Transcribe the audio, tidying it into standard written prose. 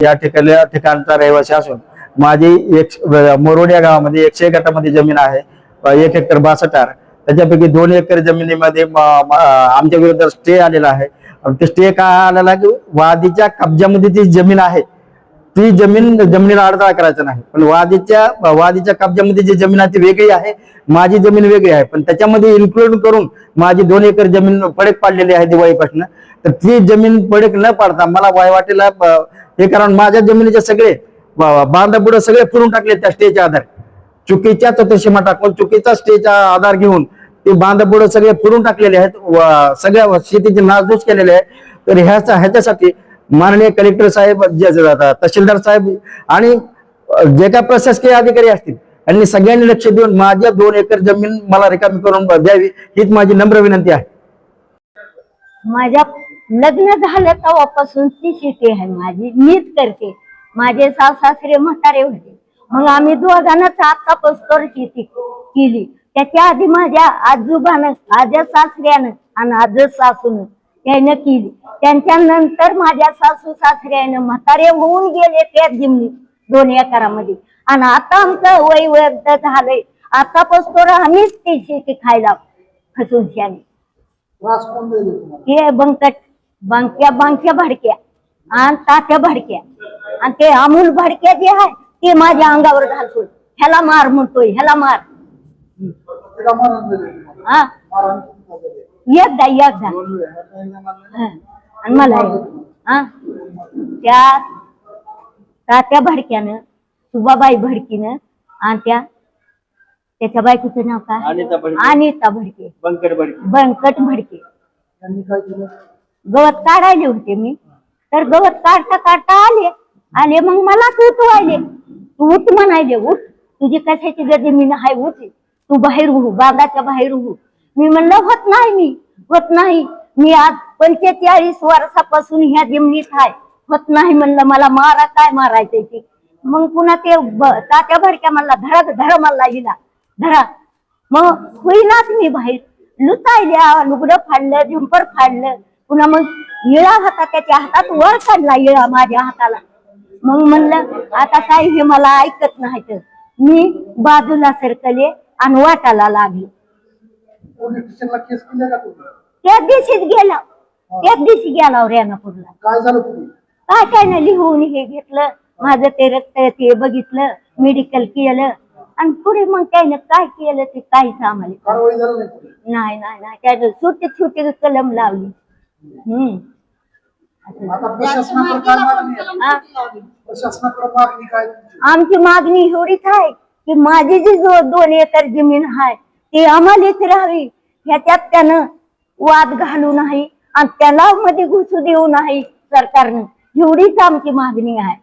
या ठिकाणचा रहिवासी असून माझी मोरोड या गावामध्ये 100 गटामध्ये जमीन आहे, 1 हेक्टर 62 त्याच्यापैकी 2 एकर जमिनीमध्ये आमच्या विरोधात स्टे आलेला आहे। ते स्टे का आलेला की वादीच्या कब्जामध्ये जी जमीन आहे ती जमिनीला अडथळा करायचा नाही, पण वादीच्या कब्जामध्ये जी जमीन आहे ती वेगळी आहे, माझी जमीन वेगळी आहे, पण त्याच्यामध्ये इन्क्लूड करून माझी 2 एकर जमीन पडक पाडलेली आहे दिवाळीपासून। तर ती जमीन पडक न पाडता मला वायवाटेला हे कारण माझ्या जमिनीचे सगळे बांधापुढे सगळे फिरून टाकले त्या स्टेच्या आधार चुकीच्या तत्वसीमा टाकून चुकीचा स्टेचा आधार घेऊन ते बांधापुढे सगळे फिरून टाकलेले आहेत, सगळ्या शेतीचे नासधूस केलेले आहे। तर ह्याच्यासाठी माननीय कलेक्टर साहेब, तहसीलदार साहेब आणि जे काही प्रशासकीय अधिकारी असतील यांनी सगळ्यांनी लक्ष देऊन माझ्या 2 एकर जमीन मला रिकामी करून द्यावी हीच माझी नम्र विनंती आहे। माझ्या लग्न झालं तेव्हापासून ती शेती आहे माझी, मीच करते। माझे सासरे म्हातारे होते, मग आम्ही दोघांनाच आतापासून शेती केली। त्याच्या आधी माझ्या आजोबानं, आज्या सासऱ्यानं आणि आजं सासून त्यानं केली। त्यांच्या नंतर माझ्या सासू सासऱ्यानं म्हातारे होऊन गेले त्या जमिनीत 2 एकरामध्ये, आणि आता आमचं वय वर्ध झालंय, आतापासून आम्हीच ती शेती खायला फसून शाने। हे बांक्या भडक्या आणि तात्या भडक्या आणि ते अमूल भडक्या जे आहे ते माझ्या अंगावर घालतोय, ह्याला मार म्हणतोय, ह्याला मार। हा एकदा आणि मला त्या तात्या भडक्यानं, सुबाबाई भडकीनं आणि त्याच्या बायकोचं नाव काय, अनिता भडके, बंकट भडके। गवत काढायले होते मी, तर गवत काढता काढता आले मग मला उठवायले, तू उठ म्हणायले, उठ तुझी कशाची जमीन आहे, उठ तू बाहेर हो, बागाच्या बाहेर हो। मी म्हणलं होत नाही, मी आज 45 वर्षापासून ह्या जमिनीत आहे, होत नाही म्हणलं, मला मारा काय मारायचंय ते। मग पुन्हा ते तात्या भडक्या म्हणला धरा मला हिला धरा, मग होईनाच मी बाहेर लुटायल्या, लुगडं फाडलं, झुंपर फाडलं, पुन्हा मग इळा होता त्याच्या हातात, वर काढला इळा माझ्या हाताला। मग म्हणलं आता काय हे मला ऐकत नाही, तर मी बाजूला सरकले आणि वाटाला लागले। त्याच दिवशी गेला रेणापूरला। काय नाही, लिहून हे घेतलं, माझं ते रक्त ते बघितलं, मेडिकल केलं, आणि पुढे मग त्याने काय केलं ते काहीच आम्हाला नाही। त्याने छोटे कलम लावली। आमची मागणी एवढीच आहे की माझी जी 2 एकर जमीन आहे ती आम्हालाच राहावी, ह्याच्यात त्यानं वाद घालू नाही आणि त्याला मध्ये घुसू देऊ नाही सरकारनं, एवढीच आमची मागणी आहे।